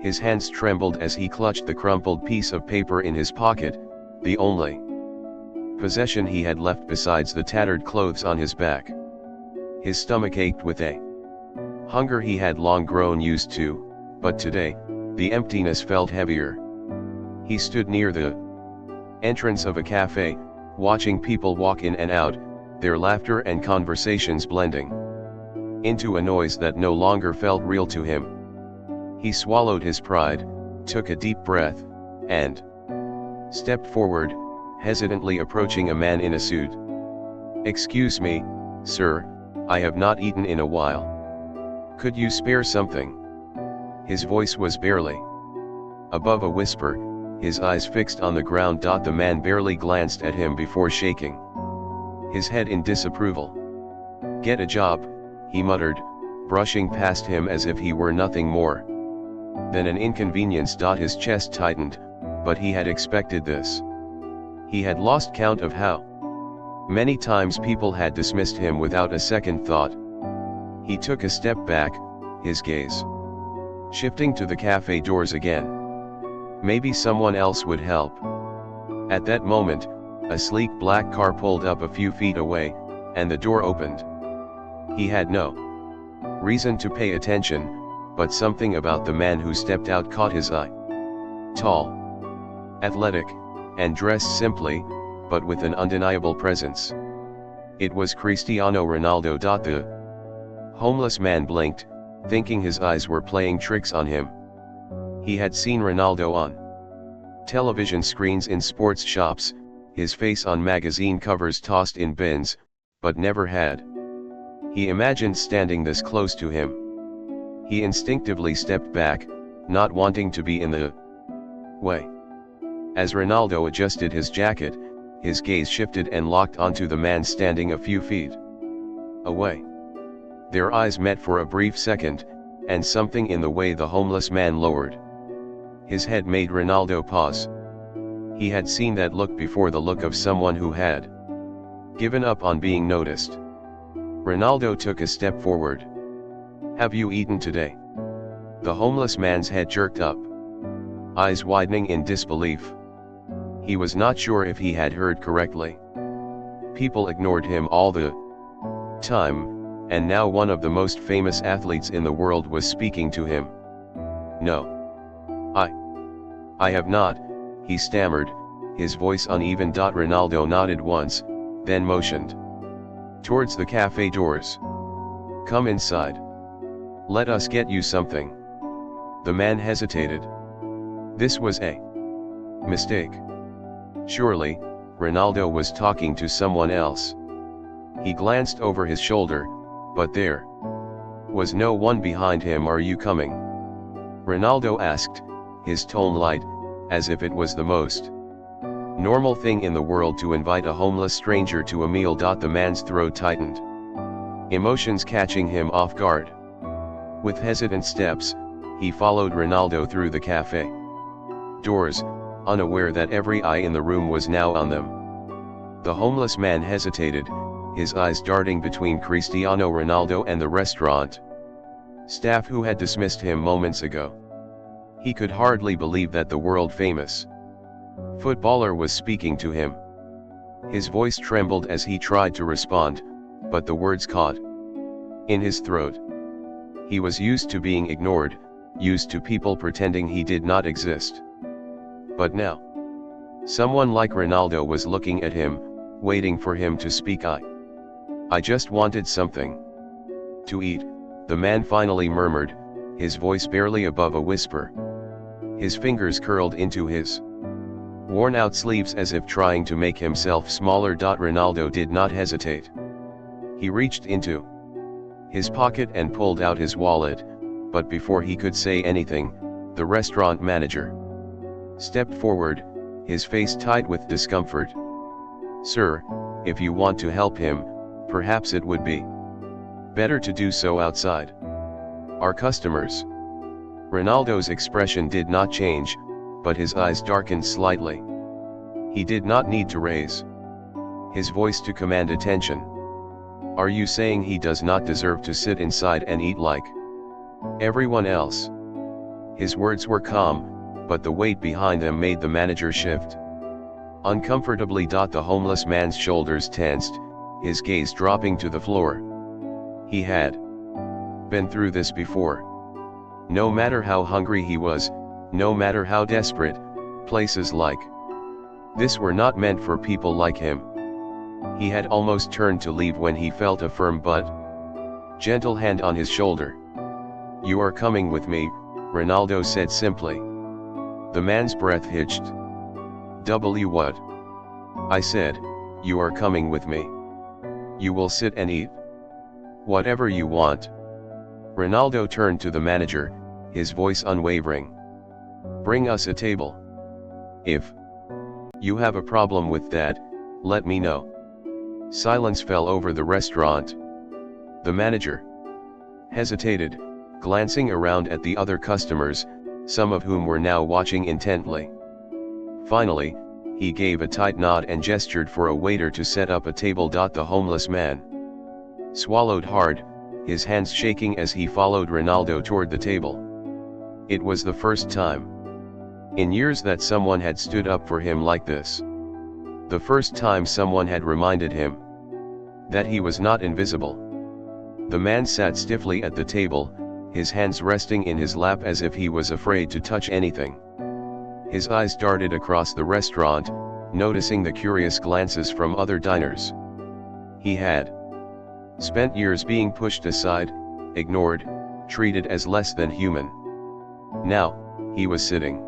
His hands trembled as he clutched the crumpled piece of paper in his pocket, the only possession he had left besides the tattered clothes on his back. His stomach ached with a hunger he had long grown used to, but today, the emptiness felt heavier. He stood near the entrance of a cafe, watching people walk in and out, their laughter and conversations blending into a noise that no longer felt real to him. He swallowed his pride, took a deep breath, and stepped forward, hesitantly approaching a man in a suit. "Excuse me, sir, I have not eaten in a while. Could you spare something?" His voice was barely above a whisper, his eyes fixed on the ground. The man barely glanced at him before shaking his head in disapproval. "Get a job," he muttered, brushing past him as if he were nothing more than an inconvenience. His chest tightened, but he had expected this. He had lost count of how many times people had dismissed him without a second thought. He took a step back, his gaze shifting to the cafe doors again. Maybe someone else would help. At that moment, a sleek black car pulled up a few feet away, and the door opened. He had no reason to pay attention, but something about the man who stepped out caught his eye. Tall, athletic, and dressed simply, but with an undeniable presence. It was Cristiano Ronaldo. The homeless man blinked, thinking his eyes were playing tricks on him. He had seen Ronaldo on television screens in sports shops, his face on magazine covers tossed in bins, but never had he imagined standing this close to him. He instinctively stepped back, not wanting to be in the way. As Ronaldo adjusted his jacket, his gaze shifted and locked onto the man standing a few feet away. Their eyes met for a brief second, and something in the way the homeless man lowered his head made Ronaldo pause. He had seen that look before, the look of someone who had given up on being noticed. Ronaldo took a step forward. "Have you eaten today?" The homeless man's head jerked up, eyes widening in disbelief. He was not sure if he had heard correctly. People ignored him all the time, and now one of the most famous athletes in the world was speaking to him. "No. I have not," he stammered, his voice uneven. Ronaldo nodded once, then motioned towards the cafe doors. "Come inside. Let us get you something." The man hesitated. This was a mistake. Surely, Ronaldo was talking to someone else. He glanced over his shoulder, but there was no one behind him. "Are you coming?" Ronaldo asked, his tone light, as if it was the most normal thing in the world to invite a homeless stranger to a meal. The man's throat tightened, emotions catching him off guard. With hesitant steps, he followed Ronaldo through the cafe doors, unaware that every eye in the room was now on them. The homeless man hesitated, his eyes darting between Cristiano Ronaldo and the restaurant staff who had dismissed him moments ago. He could hardly believe that the world-famous footballer was speaking to him. His voice trembled as he tried to respond, but the words caught in his throat. He was used to being ignored, used to people pretending he did not exist. But now, someone like Ronaldo was looking at him, waiting for him to speak. I just wanted something to eat," the man finally murmured, his voice barely above a whisper. His fingers curled into his worn-out sleeves as if trying to make himself smaller. Ronaldo did not hesitate. He reached into his pocket and pulled out his wallet, but before he could say anything, the restaurant manager stepped forward, his face tight with discomfort. "Sir, if you want to help him, perhaps it would be better to do so outside our customers." Ronaldo's expression did not change, but his eyes darkened slightly. He did not need to raise his voice to command attention. "Are you saying he does not deserve to sit inside and eat like everyone else?" His words were calm, but the weight behind them made the manager shift. Uncomfortably. The homeless man's shoulders tensed, his gaze dropping to the floor. He had been through this before. No matter how hungry he was, no matter how desperate, places like this were not meant for people like him. He had almost turned to leave when he felt a firm but gentle hand on his shoulder. "You are coming with me," Ronaldo said simply. The man's breath hitched. What?" I said, "You are coming with me. You will sit and eat whatever you want." Ronaldo turned to the manager, his voice unwavering. "Bring us a table. If you have a problem with that, let me know." Silence fell over the restaurant. The manager hesitated, glancing around at the other customers, some of whom were now watching intently. Finally, he gave a tight nod and gestured for a waiter to set up a table. The homeless man swallowed hard, his hands shaking as he followed Ronaldo toward the table. It was the first time in years that someone had stood up for him like this. The first time someone had reminded him that he was not invisible. The man sat stiffly at the table, his hands resting in his lap as if he was afraid to touch anything. His eyes darted across the restaurant, noticing the curious glances from other diners. He had spent years being pushed aside, ignored, treated as less than human. Now, he was sitting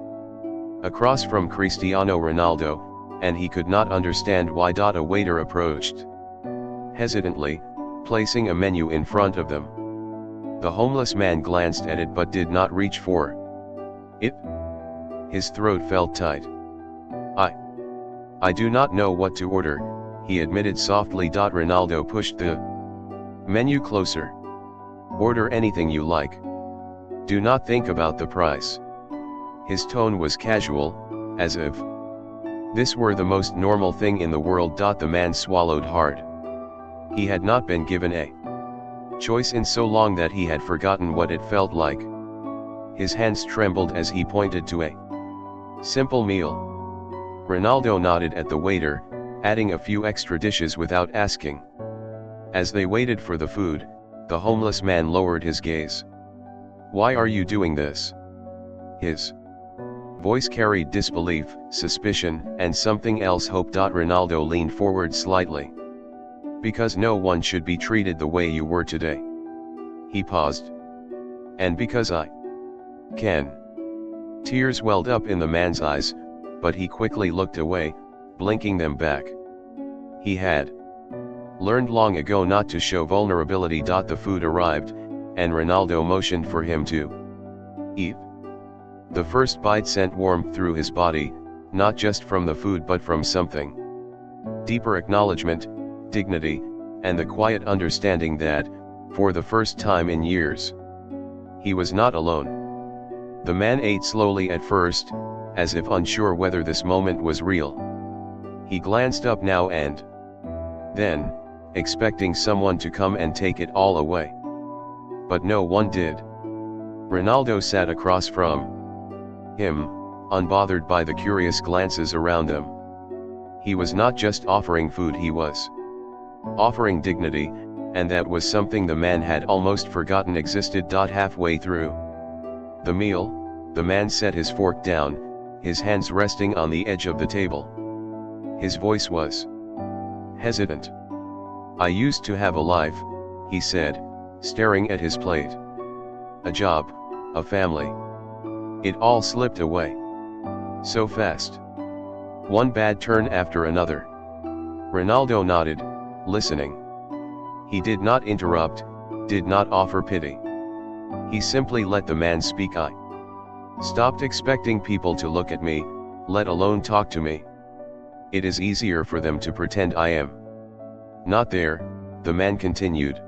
across from Cristiano Ronaldo, and he could not understand why. A waiter approached hesitantly, placing a menu in front of them. The homeless man glanced at it but did not reach for it. His throat felt tight. I do not know what to order," he admitted softly. Ronaldo pushed the menu closer. "Order anything you like. Do not think about the price." His tone was casual, as if this were the most normal thing in the world. The man swallowed hard. He had not been given a choice in so long that he had forgotten what it felt like. His hands trembled as he pointed to a simple meal. Ronaldo nodded at the waiter, adding a few extra dishes without asking. As they waited for the food, the homeless man lowered his gaze. "Why are you doing this?" His voice carried disbelief, suspicion, and something else. Hope. Ronaldo leaned forward slightly. "Because no one should be treated the way you were today." He paused. "And because I can." Tears welled up in the man's eyes, but he quickly looked away, blinking them back. He had learned long ago not to show vulnerability. The food arrived, and Ronaldo motioned for him to eat. The first bite sent warmth through his body, not just from the food but from something deeper: acknowledgement, dignity, and the quiet understanding that, for the first time in years, he was not alone. The man ate slowly at first, as if unsure whether this moment was real. He glanced up now and then, expecting someone to come and take it all away. But no one did. Ronaldo sat across from him, unbothered by the curious glances around them. He was not just offering food, he was offering dignity, and that was something the man had almost forgotten existed. Halfway through the meal, the man set his fork down, his hands resting on the edge of the table. His voice was hesitant. "I used to have a life," he said, staring at his plate. "A job, a family. It all slipped away so fast. One bad turn after another." Ronaldo nodded, listening. He did not interrupt, did not offer pity. He simply let the man speak. "I stopped expecting people to look at me, let alone talk to me. It is easier for them to pretend I am not there," the man continued.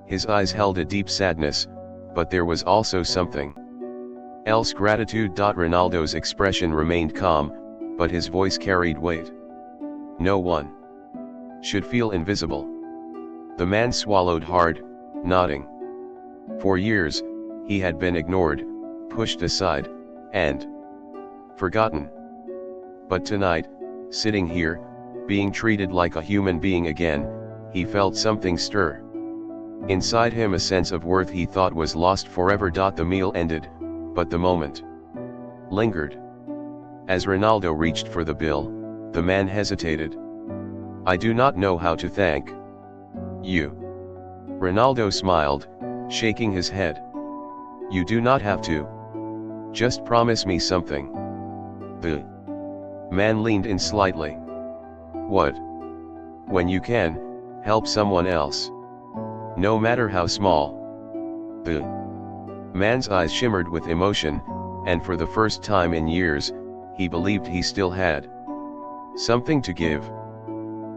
His eyes held a deep sadness, but there was also something else: gratitude. Ronaldo's expression remained calm, but his voice carried weight. "No one should feel invisible." The man swallowed hard, nodding. For years, he had been ignored, pushed aside, and forgotten. But tonight, sitting here, being treated like a human being again, he felt something stir. Inside him a sense of worth he thought was lost forever. The meal ended, but the moment lingered. As Ronaldo reached for the bill, the man hesitated. "I do not know how to thank you." Ronaldo smiled, shaking his head. "You do not have to. Just promise me something." The man leaned in slightly. "What?" "When you can, help someone else. No matter how small." The man's eyes shimmered with emotion, and for the first time in years, he believed he still had something to give.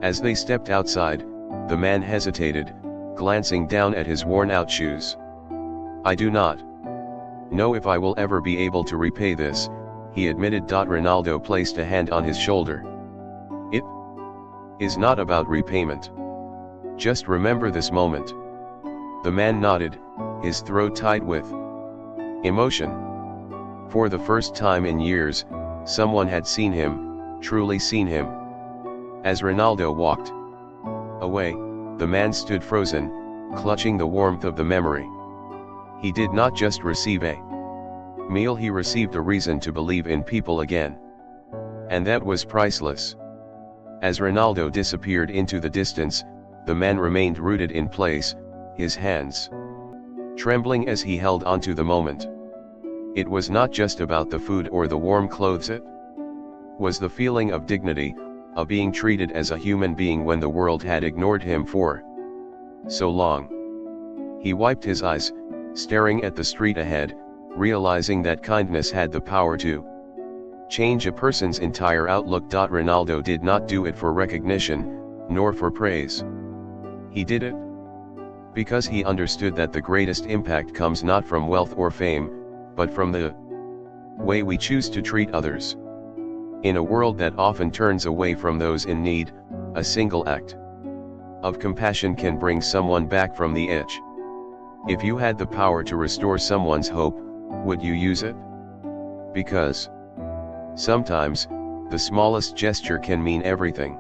As they stepped outside, the man hesitated, glancing down at his worn-out shoes. "I do not know if I will ever be able to repay this," he admitted. Ronaldo placed a hand on his shoulder. "It is not about repayment. Just remember this moment." The man nodded, his throat tight with emotion. For the first time in years, someone had seen him, truly seen him. As Ronaldo walked away, the man stood frozen, clutching the warmth of the memory. He did not just receive a meal, he received a reason to believe in people again. And that was priceless. As Ronaldo disappeared into the distance, the man remained rooted in place, his hands trembling as he held onto the moment. It was not just about the food or the warm clothes, it was the feeling of dignity, of being treated as a human being when the world had ignored him for so long. He wiped his eyes, staring at the street ahead, realizing that kindness had the power to change a person's entire outlook. Ronaldo did not do it for recognition, nor for praise. He did it because he understood that the greatest impact comes not from wealth or fame, but from the way we choose to treat others. In a world that often turns away from those in need, a single act of compassion can bring someone back from the edge. If you had the power to restore someone's hope, would you use it? Because sometimes, the smallest gesture can mean everything.